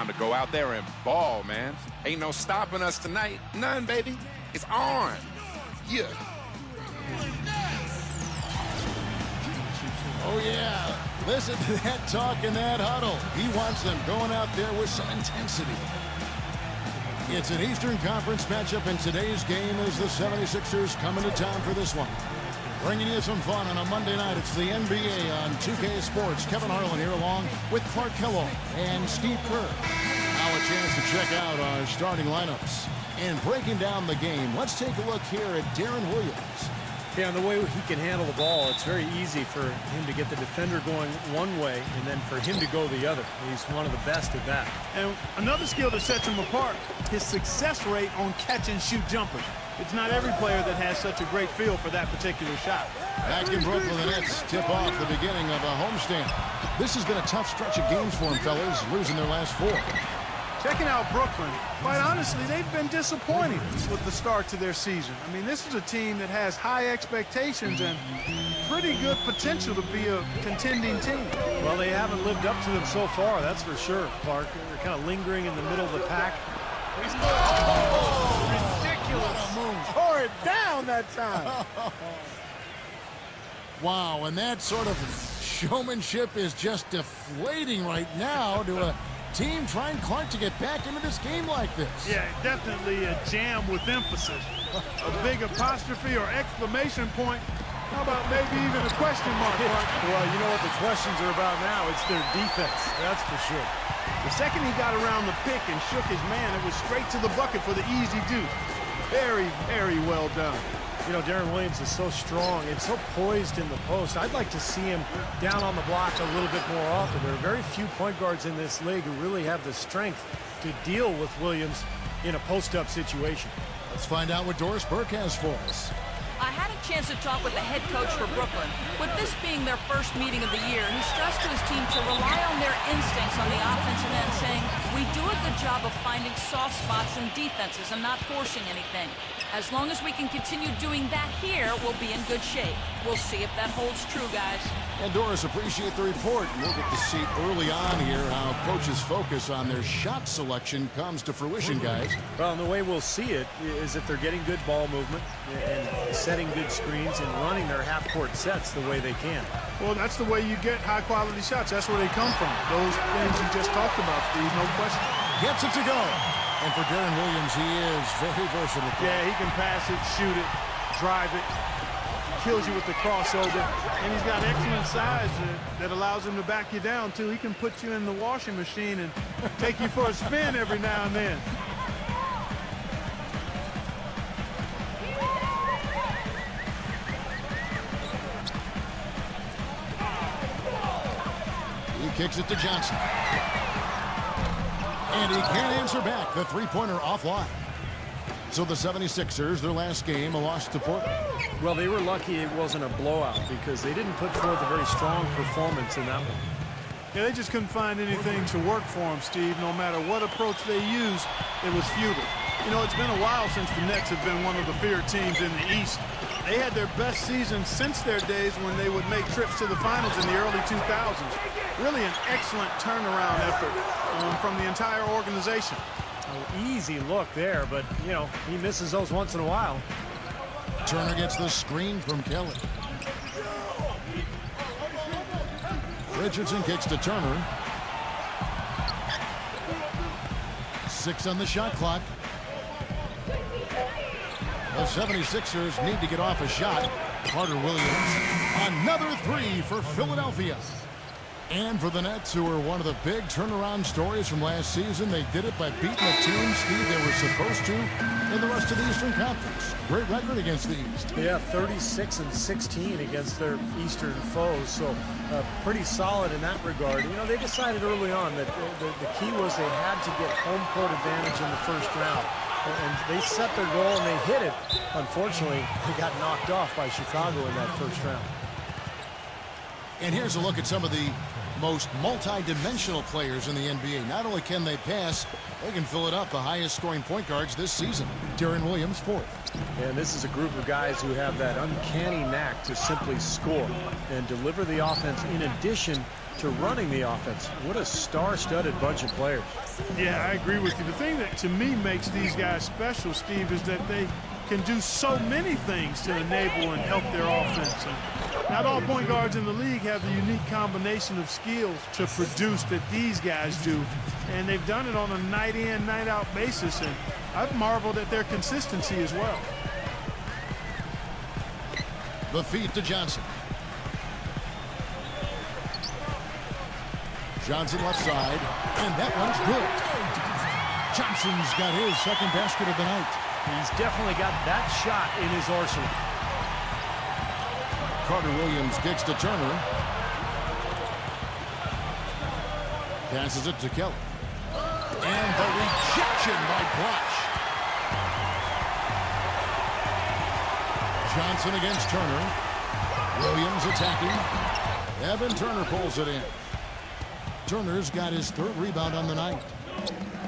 Time to go out there and ball, man. Ain't no stopping us tonight. None, baby. It's on. Yeah. Oh, yeah. Listen to that talk in that huddle. He wants them going out there with some intensity. It's an Eastern Conference matchup, and today's game is the 76ers coming to town for this one. Bringing you some fun on a Monday night. It's the NBA on 2K Sports. Kevin Harlan here along with Clark Kellogg and Steve Kerr. Now a chance to check out our starting lineups. And breaking down the game, let's take a look here at Darren Williams. Yeah, and the way he can handle the ball, it's very easy for him to get the defender going one way and then for him to go the other. He's one of the best at that. And another skill that sets him apart, his success rate on catch-and-shoot jumpers. It's not every player that has such a great feel for that particular shot. Back in Brooklyn, the Nets tip off the beginning of a homestand. This has been a tough stretch of games for them, fellas, losing their last 4. Checking out Brooklyn, quite honestly, they've been disappointing with the start to their season. I mean, this is a team that has high expectations and pretty good potential to be a contending team. Well, they haven't lived up to them so far, that's for sure, Clark. They're kind of lingering in the middle of the pack. Oh, ridiculous. Tore it down that time. Wow, and that sort of showmanship is just deflating right now to a team trying, Clark, to get back into this game like this. Yeah, definitely a jam with emphasis. A big apostrophe or exclamation point. How about maybe even a question mark, Clark? Well, you know what the questions are about now. It's their defense, that's for sure. The second he got around the pick and shook his man, it was straight to the bucket for the easy deuce. Very, very well done. You know, Darren Williams is so strong and so poised in the post. I'd like to see him down on the block a little bit more often. There are very few point guards in this league who really have the strength to deal with Williams in a post-up situation. Let's find out what Doris Burke has for us. I had a chance to talk with the head coach for Brooklyn. With this being their first meeting of the year, he stressed to his team to rely on their instincts on the offensive end, saying, "We do a good job of finding soft spots in defenses and not forcing anything. As long as we can continue doing that here, we'll be in good shape. We'll see if that holds true, guys." And Doris, appreciate the report. We'll get to see early on here how coaches focus on their shot selection comes to fruition, guys. Well, and the way we'll see it is if they're getting good ball movement and setting good screens and running their half-court sets the way they can. Well, that's the way you get high-quality shots. That's where they come from. Those things you just talked about, Steve, no question. Gets it to go. And for Darren Williams, he is very versatile. Yeah, he can pass it, shoot it, drive it, kills you with the crossover. And he's got excellent size that allows him to back you down, too. He can put you in the washing machine and take you for a spin every now and then. He kicks it to Johnson. And he can't answer back. The three-pointer offline. So the 76ers, their last game, a loss to Portland. Well, they were lucky it wasn't a blowout because they didn't put forth a very strong performance in that one. Yeah, they just couldn't find anything to work for them, Steve. No matter what approach they used, it was futile. You know, it's been a while since the Nets have been one of the feared teams in the East. They had their best season since their days when they would make trips to the finals in the early 2000s. Really an excellent turnaround effort from the entire organization. Oh, easy look there, but, you know, he misses those once in a while. Turner gets the screen from Kelly. Richardson kicks to Turner. 6 on the shot clock. The 76ers need to get off a shot. Carter Williams, another 3 for Philadelphia. And for the Nets, who were one of the big turnaround stories from last season, they did it by beating the team, Steve, they were supposed to in the rest of the Eastern Conference. Great record against the East. Yeah, 36-16 against their Eastern foes, so pretty solid in that regard. You know, they decided early on that the key was they had to get home court advantage in the first round. And they set their goal and they hit it. Unfortunately, they got knocked off by Chicago in that first round. And here's a look at some of the most multi-dimensional players in the NBA. Not only can they pass, they can fill it up. The highest scoring point guards this season. Darren Williams, fourth. And this is a group of guys who have that uncanny knack to simply score and deliver the offense in addition to running the offense. What a star-studded bunch of players. Yeah, I agree with you. The thing that, to me, makes these guys special, Steve, is that they can do so many things to enable and help their offense. And not all point guards in the league have the unique combination of skills to produce that these guys do. And they've done it on a night-in, night-out basis. And I've marveled at their consistency as well. The feed to Johnson. Johnson left side, and that one's good. Johnson's got his second basket of the night. He's definitely got that shot in his arsenal. Carter Williams kicks to Turner. Passes it to Kelly. And the rejection by Bosch. Johnson against Turner. Williams attacking. Evan Turner pulls it in. Turner's got his third rebound on the night.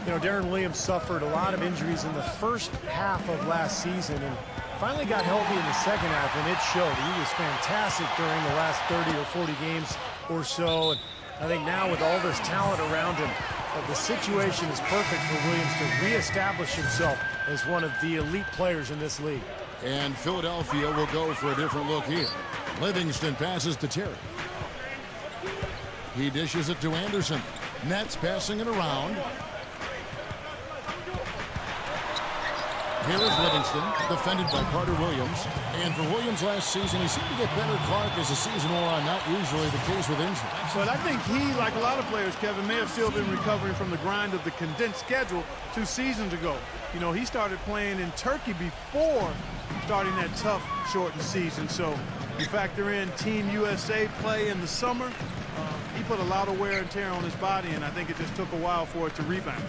You know, Darren Williams suffered a lot of injuries in the first half of last season and finally got healthy in the second half, and it showed. He was fantastic during the last 30 or 40 games or so. And I think now with all this talent around him, the situation is perfect for Williams to reestablish himself as one of the elite players in this league. And Philadelphia will go for a different look here. Livingston passes to Terry. He dishes it to Anderson. Nets passing it around. Here is Livingston, defended by Carter Williams. And for Williams last season, he seemed to get better, Clark, as the season wore on. Not usually the case with injury. But I think he, like a lot of players, Kevin, may have still been recovering from the grind of the condensed schedule 2 seasons ago. You know, he started playing in Turkey before starting that tough, shortened season. So you factor in Team USA play in the summer. He put a lot of wear and tear on his body, and I think it just took a while for it to rebound.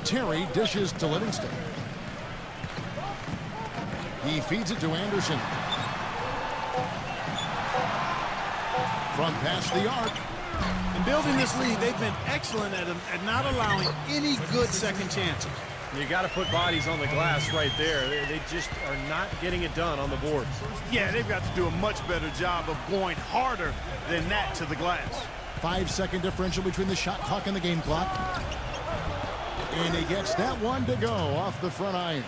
Terry dishes to Livingston. He feeds it to Anderson. From past the arc. In building this lead, they've been excellent at not allowing any good second chances. You got to put bodies on the glass right there. They just are not getting it done on the boards. Yeah, they've got to do a much better job of going harder than that to the glass. 5-second differential between the shot clock and the game clock. And he gets that one to go off the front iron.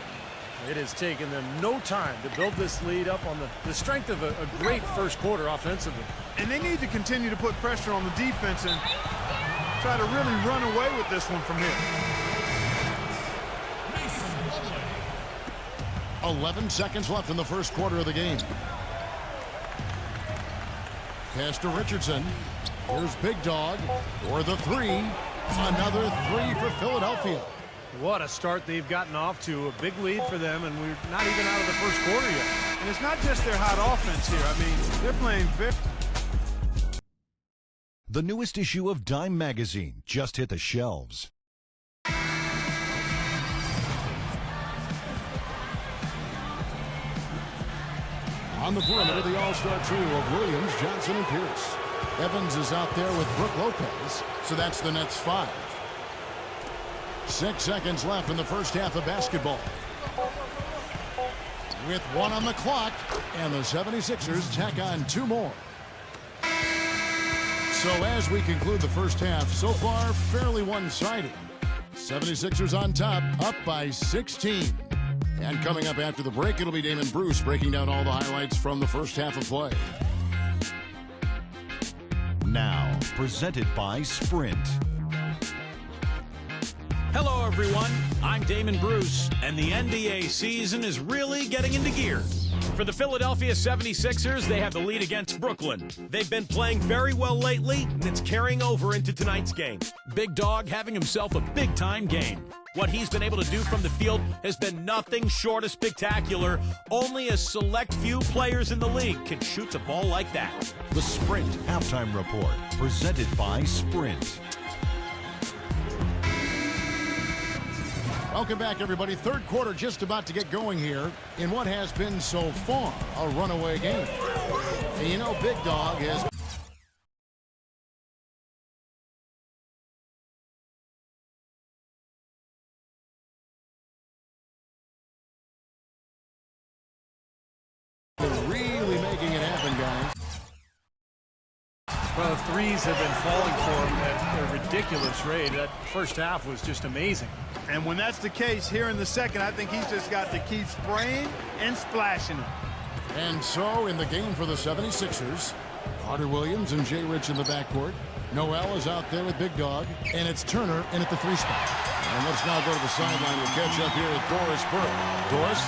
It has taken them no time to build this lead up on the strength of a great first quarter offensively. And they need to continue to put pressure on the defense and try to really run away with this one from here. 11 seconds left in the first quarter of the game. Pass to Richardson. Here's Big Dog for the three. Another three for Philadelphia. What a start they've gotten off to. A big lead for them, and we're not even out of the first quarter yet. And it's not just their hot offense here. I mean, they're playing very... The newest issue of Dime magazine just hit the shelves. On the perimeter, the all-star trio of Williams, Johnson, and Pierce. Evans is out there with Brook Lopez, so that's the Nets' 5. 6 seconds left in the first half of basketball. With 1 on the clock, and the 76ers tack on 2 more. So as we conclude the first half, so far fairly one-sided. 76ers on top, up by 16. And coming up after the break, it'll be Damon Bruce breaking down all the highlights from the first half of play. Now, presented by Sprint. Hello, everyone. I'm Damon Bruce, and the NBA season is really getting into gear. For the Philadelphia 76ers, they have the lead against Brooklyn. They've been playing very well lately, and it's carrying over into tonight's game. Big Dog having himself a big-time game. What he's been able to do from the field has been nothing short of spectacular. Only a select few players in the league can shoot the ball like that. The Sprint Halftime Report, presented by Sprint. Welcome back, everybody. Third quarter just about to get going here in what has been so far a runaway game. And you know, Big Dog has Well, threes have been falling for him at a ridiculous rate. That first half was just amazing. And when that's the case here in the second, I think he's just got to keep spraying and splashing them. And so in the game for the 76ers, Carter Williams and Jay Rich in the backcourt. Noel is out there with Big Dog, and it's Turner in at the 3 spot. And let's now go to the sideline. We'll catch up here with Doris Burke. Doris?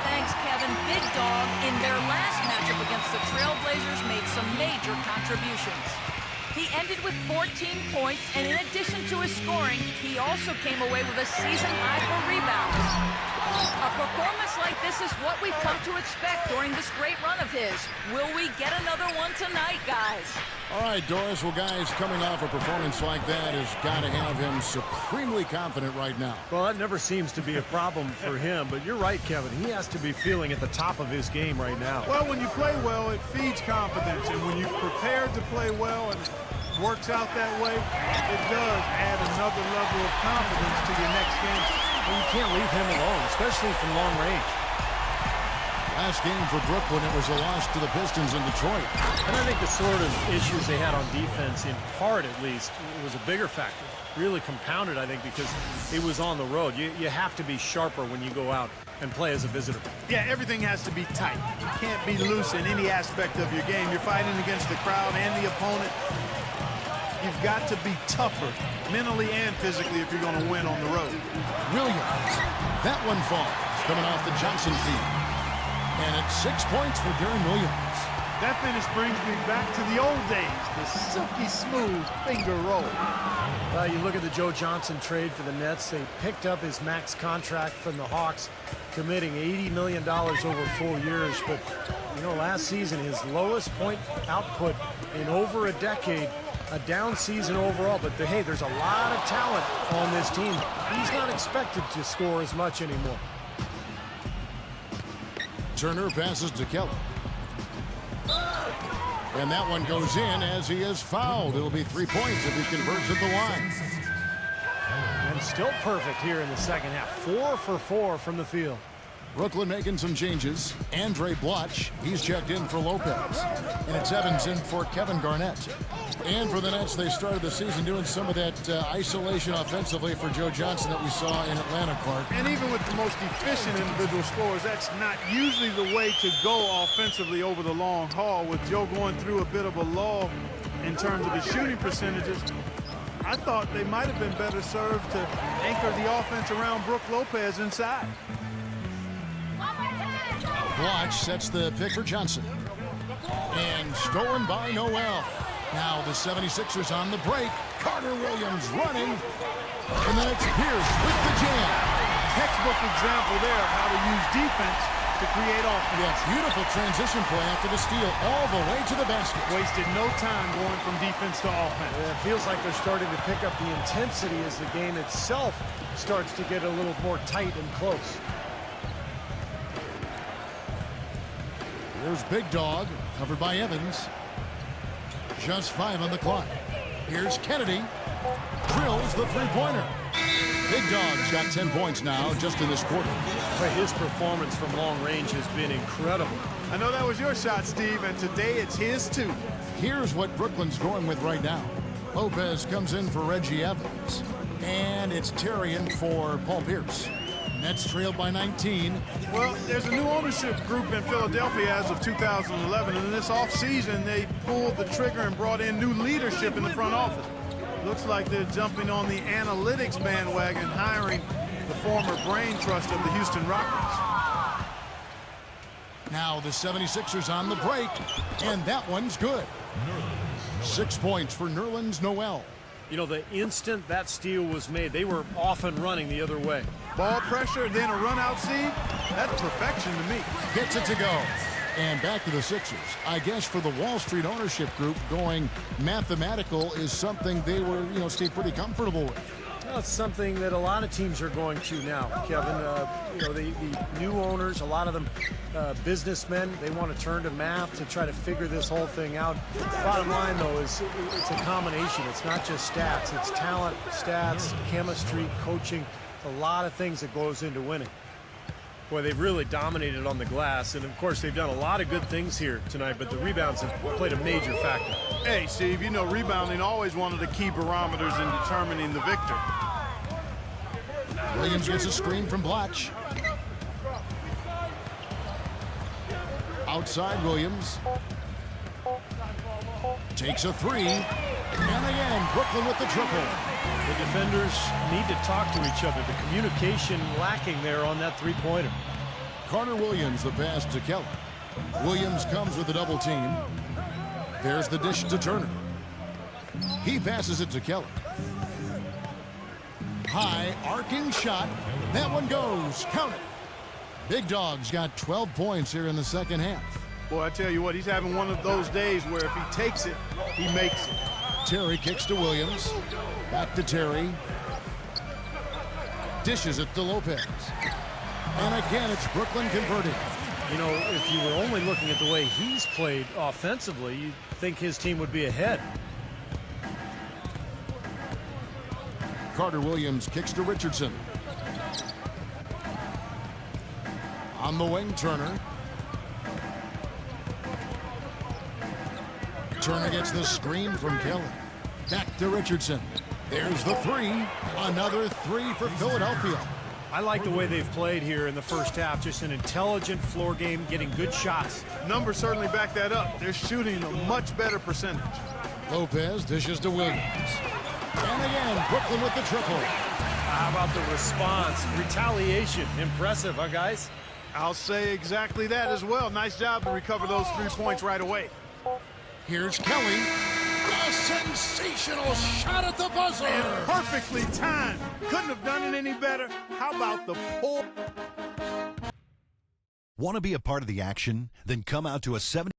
Thanks, Kevin. Big Dog, in their last matchup against the Trailblazers, made some major contributions. He ended with 14 points, and in addition to his scoring, he also came away with a season high for rebounds. A performance like this is what we've come to expect during this great run of his. Will we get another one tonight, guys? All right, Doris. Well, guys, coming off a performance like that has got to have him supremely confident right now. Well, that never seems to be a problem for him, but you're right, Kevin. He has to be feeling at the top of his game right now. Well, when you play well, it feeds confidence, and when you're prepared to play well and works out that way, it does add another level of confidence to your next game. Well, you can't leave him alone, especially from long range. Last game for Brooklyn, it was a loss to the Pistons in Detroit. And I think the sort of issues they had on defense, in part at least, was a bigger factor. Really compounded, I think, because it was on the road. You have to be sharper when you go out and play as a visitor. Yeah, everything has to be tight. You can't be loose in any aspect of your game. You're fighting against the crowd and the opponent. You've got to be tougher, mentally and physically, if you're going to win on the road. Williams. That one falls, coming off the Johnson feed. And it's 6 points for Darren Williams. That finish brings me back to the old days, the silky smooth finger roll. You look at the Joe Johnson trade for the Nets. They picked up his max contract from the Hawks, committing $80 million over 4 years. But, you know, last season, his lowest point output in over a decade, a down season overall. But, hey, there's a lot of talent on this team. He's not expected to score as much anymore. Turner passes to Kelly. And that one goes in as he is fouled. It'll be 3 points if he converts at the line. And still perfect here in the second half. 4 for 4 from the field. Brooklyn making some changes. Andre Bloch, he's checked in for Lopez. And it's Evans in for Kevin Garnett. And for the Nets, they started the season doing some of that isolation offensively for Joe Johnson that we saw in Atlanta, Clark. And even with the most efficient individual scorers, that's not usually the way to go offensively over the long haul. With Joe going through a bit of a lull in terms of his shooting percentages, I thought they might have been better served to anchor the offense around Brook Lopez inside. Bloch sets the pick for Johnson. And stolen by Noel. Now the 76ers on the break. Carter Williams running. And then it's Pierce with the jam. Textbook example there of how to use defense to create offense. Yeah, beautiful transition play after the steal all the way to the basket. Wasted no time going from defense to offense. Yeah, it feels like they're starting to pick up the intensity as the game itself starts to get a little more tight and close. Here's Big Dog, covered by Evans. Just 5 on the clock. Here's Kennedy. Drills the three-pointer. Big Dog's got 10 points now just in this quarter. But his performance from long range has been incredible. I know that was your shot, Steve, and today it's his too. Here's what Brooklyn's going with right now. Lopez comes in for Reggie Evans. And it's Terrian for Paul Pierce. Nets trailed by 19. Well, there's a new ownership group in Philadelphia as of 2011, and in this offseason, they pulled the trigger and brought in new leadership in the front office. Looks like they're jumping on the analytics bandwagon, hiring the former brain trust of the Houston Rockets. Now the 76ers on the break, and that one's good. 6 points for Nerlens Noel. You know, the instant that steal was made, they were off and running the other way. Ball pressure, then a run-out seed. That's perfection to me. Gets it to go. And back to the Sixers. I guess for the Wall Street ownership group, going mathematical is something they were, stayed pretty comfortable with. Well, it's something that a lot of teams are going to now, Kevin. The new owners, a lot of them businessmen, they want to turn to math to try to figure this whole thing out. Bottom line, though, is it's a combination. It's not just stats. It's talent, stats, chemistry, coaching. A lot of things that goes into winning. Boy, they've really dominated on the glass, and of course they've done a lot of good things here tonight, but the rebounds have played a major factor. Hey, Steve, you know rebounding always one of the key barometers in determining the victor. Williams gets a screen from Blatch. Outside Williams. Takes a three. And again, Brooklyn with the triple. The defenders need to talk to each other. The communication lacking there on that three-pointer. Carter Williams, the pass to Kelly. Williams comes with a double team. There's the dish to Turner. He passes it to Kelly. High, arcing shot. That one goes. Count it. Big Dog's got 12 points here in the second half. Boy, I tell you what, he's having one of those days where if he takes it, he makes it. Terry kicks to Williams. Back to Terry. Dishes it to Lopez. And again, it's Brooklyn converting. You know, if you were only looking at the way he's played offensively, you'd think his team would be ahead. Carter Williams kicks to Richardson. On the wing, Turner. Turner gets the screen from Kelly. Back to Richardson. There's the three. Another three for Philadelphia. I like the way they've played here in the first half. Just an intelligent floor game, getting good shots. Numbers certainly back that up. They're shooting a much better percentage. Lopez dishes to Williams. And again, Brooklyn with the triple. How about the response? Retaliation. Impressive, huh, guys? I'll say exactly that as well. Nice job to recover those 3 points right away. Here's Kelly. A sensational shot at the buzzer. And perfectly timed. Couldn't have done it any better. How about the pull? Want to be a part of the action? Then come out to a 7.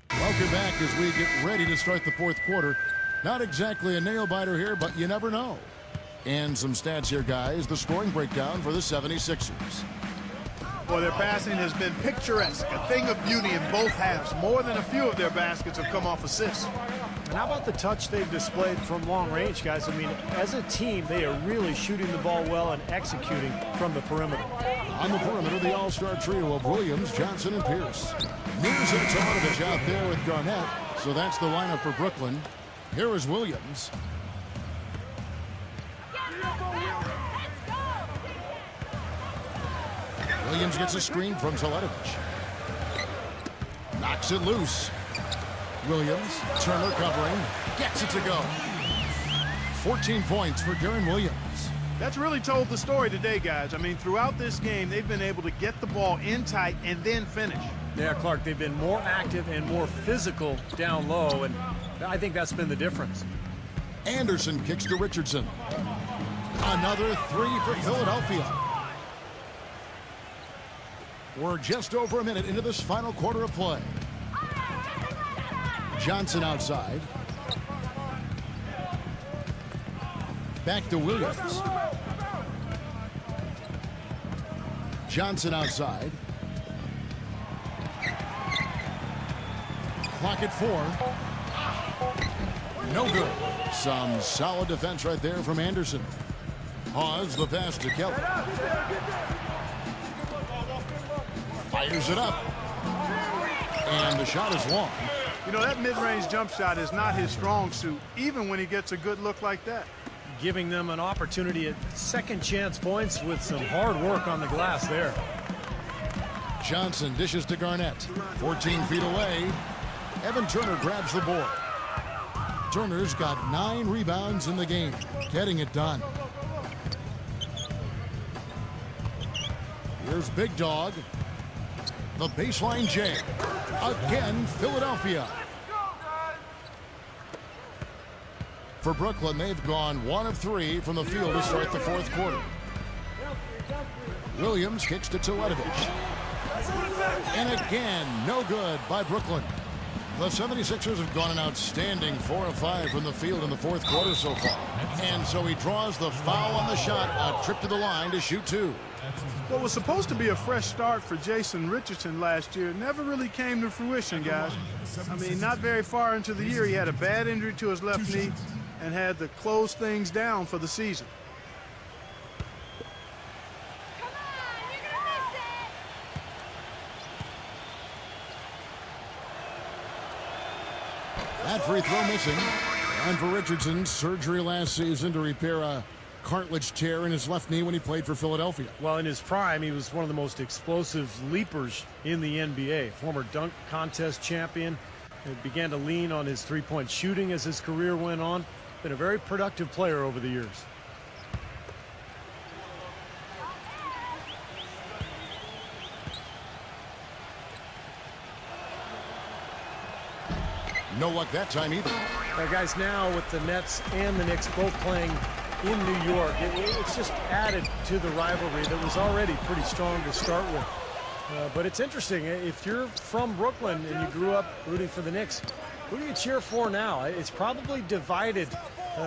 Welcome back as we get ready to start the fourth quarter. Not exactly a nail-biter here, but you never know. And some stats here, guys. The scoring breakdown for the 76ers. Well, their passing has been picturesque, a thing of beauty in both halves. More than a few of their baskets have come off assists. And how about the touch they've displayed from long range, guys? I mean, as a team, they are really shooting the ball well and executing from the perimeter. On the perimeter, the all-star trio of Williams, Johnson, and Pierce. News and Tomatovich out there with Garnett. So that's the lineup for Brooklyn. Here is Williams. Williams gets a screen from Teletovic. Knocks it loose. Williams, Turner covering, gets it to go. 14 points for Darren Williams. That's really told the story today, guys. I mean, throughout this game, they've been able to get the ball in tight and then finish. Yeah, Clark, they've been more active and more physical down low, and I think that's been the difference. Anderson kicks to Richardson. Another three for Philadelphia. We're just over a minute into this final quarter of play. Johnson outside. Back to Williams. Johnson outside. Clock at 4. No good. Some solid defense right there from Anderson. Hawes the pass to Kelly. Fires it up. And the shot is long. You know, that mid-range jump shot is not his strong suit, even when he gets a good look like that. Giving them an opportunity at second chance points with some hard work on the glass there. Johnson dishes to Garnett. 14 feet away. Evan Turner grabs the board. Turner's got 9 rebounds in the game, getting it done. Here's Big Dog. The baseline J. Again, Philadelphia. For Brooklyn, they've gone 1 of 3 from the field to start the fourth quarter. Williams kicks to Teletovic. And again, no good by Brooklyn. The 76ers have gone an outstanding 4 of 5 from the field in the fourth quarter so far. And so he draws the foul on the shot, a trip to the line to shoot 2. What was supposed to be a fresh start for Jason Richardson last year never really came to fruition, guys. I mean, not very far into the year, he had a bad injury to his left knee and had to close things down for the season. That free throw missing. And for Richardson, surgery last season to repair a cartilage tear in his left knee when he played for Philadelphia. Well, in his prime, he was one of the most explosive leapers in the NBA. Former dunk contest champion. He began to lean on his three-point shooting as his career went on. Been a very productive player over the years. No luck that time either. Guys, now with the Nets and the Knicks both playing in New York, it's just added to the rivalry that was already pretty strong to start with. But it's interesting, if you're from Brooklyn and you grew up rooting for the Knicks, who do you cheer for now? It's probably divided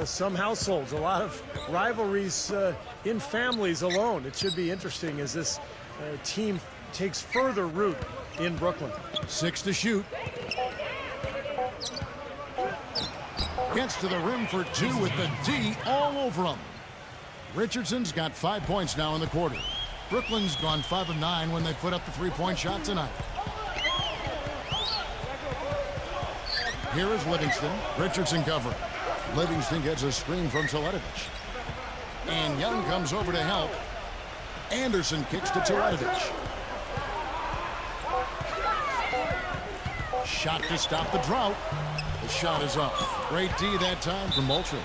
some households, a lot of rivalries in families alone. It should be interesting as this team takes further root in Brooklyn. 6 to shoot. Gets to the rim for 2 with the D all over him. Richardson's got 5 points now in the quarter. Brooklyn's gone 5 of 9 when they put up the three-point shot tonight. Here is Livingston. Richardson covering. Livingston gets a screen from Teletovic. And Young comes over to help. Anderson kicks to Teletovic. Shot to stop the drought. The shot is off. Great D that time from Moultrie.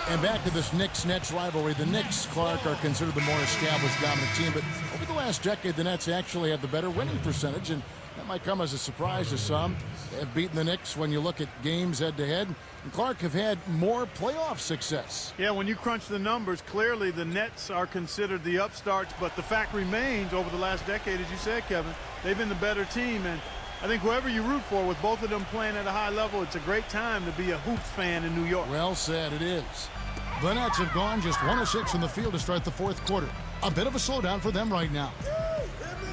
And back to this Knicks-Nets rivalry. The Knicks, Clark, are considered the more established dominant team, but over the last decade, the Nets actually have the better winning percentage, and that might come as a surprise to some. They have beaten the Knicks when you look at games head-to-head, and Clark have had more playoff success. Yeah, when you crunch the numbers, clearly the Nets are considered the upstarts, but the fact remains over the last decade, as you said, Kevin, they've been the better team, and I think whoever you root for, with both of them playing at a high level, it's a great time to be a Hoops fan in New York. Well said, it is. The Nets have gone just 1 of 6 from the field to start the fourth quarter. A bit of a slowdown for them right now.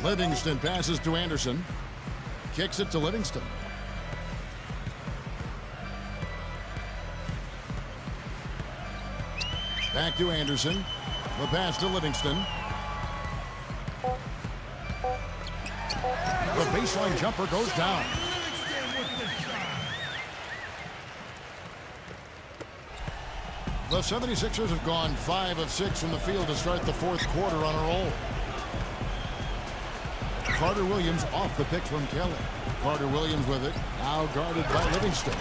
Livingston passes to Anderson. Kicks it to Livingston. Back to Anderson. The pass to Livingston. The baseline jumper goes down. The 76ers have gone 5 of 6 from the field to start the fourth quarter on a roll. Carter Williams off the pick from Kelly. Carter Williams with it. Now guarded by Livingston.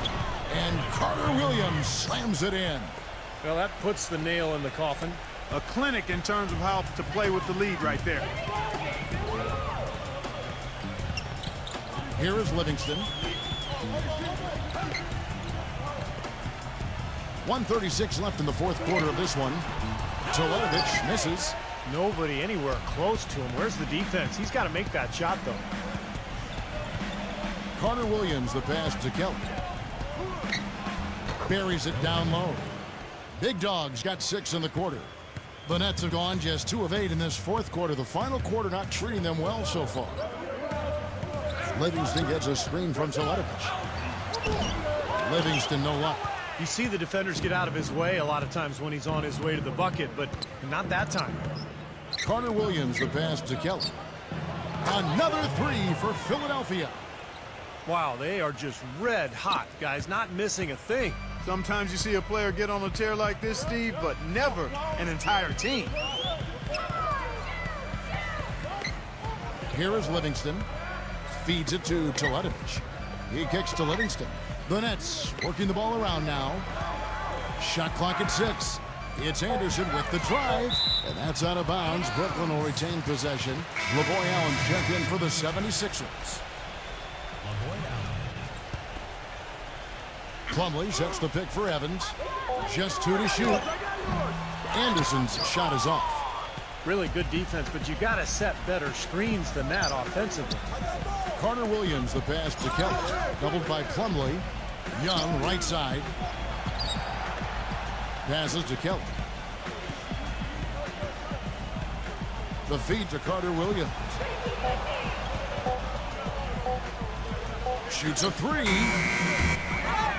And Carter Williams slams it in. Well, that puts the nail in the coffin. A clinic in terms of how to play with the lead right there. Here is Livingston. 1:36 left in the fourth quarter of this one. Teletovic misses. Nobody anywhere close to him. Where's the defense? He's got to make that shot, though. Carter Williams, the pass to Kelly. Buries it down low. Big Dog's got 6 in the quarter. The Nets have gone just 2 of 8 in this fourth quarter. The final quarter not treating them well so far. Livingston gets a screen from Teletovic. Livingston, no luck. You see the defenders get out of his way a lot of times when he's on his way to the bucket, but not that time. Carter Williams, the pass to Kelly. Another 3 for Philadelphia. Wow, they are just red hot, guys, not missing a thing. Sometimes you see a player get on a tear like this, Steve, but never an entire team. Here is Livingston. Feeds it to Teletovic. He kicks to Livingston. The Nets working the ball around now. Shot clock at 6. It's Anderson with the drive, and that's out of bounds. Brooklyn will retain possession. LaVoy Allen check in for the 76ers. Plumlee sets the pick for Evans. Just 2 to shoot. Anderson's shot is off. Really good defense, but you got to set better screens than that offensively. Carter Williams, the pass to Kelly. Doubled by Plumlee. Young, right side. Passes to Kelly. The feed to Carter Williams. Shoots a 3.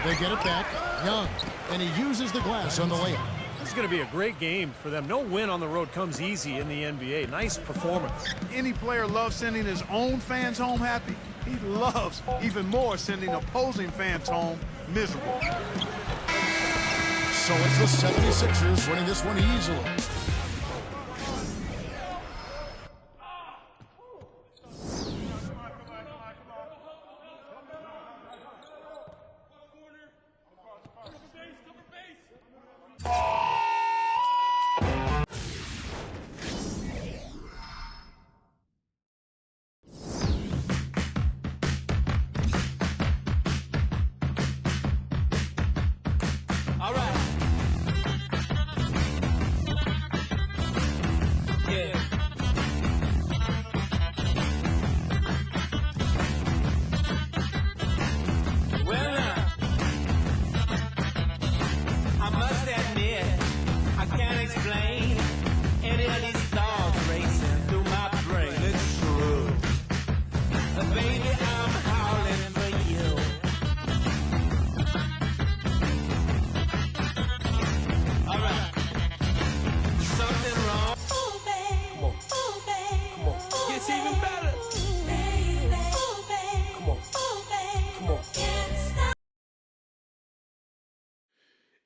They get it back. Young. And he uses the glass on the layup. This is going to be a great game for them. No win on the road comes easy in the NBA. Nice performance. Any player loves sending his own fans home happy. He loves even more sending opposing fans home miserable. So it's the 76ers winning this one easily.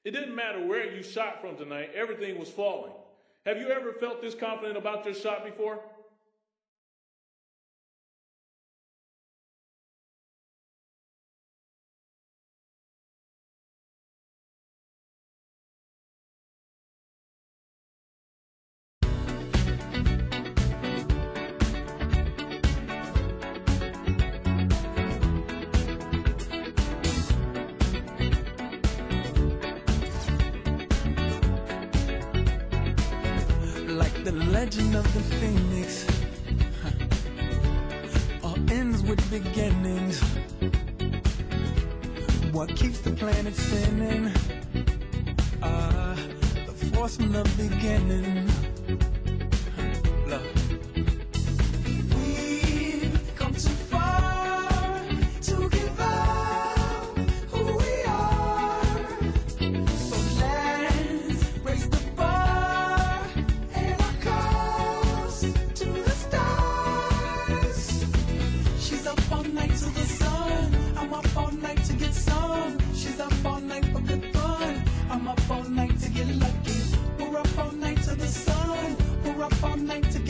It didn't matter where you shot from tonight, everything was falling. Have you ever felt this confident about your shot before? The legend of the phoenix all ends with beginnings. What keeps the planet spinning? The force from the beginning. Look. We've come too far to give up who we are. So let's raise the bar and our cause to the stars. She's up all night to the sun. I'm up all night to get some. She's up all night for good fun. I'm up all night to get lucky. We're up all night to the sun. We're up all night to get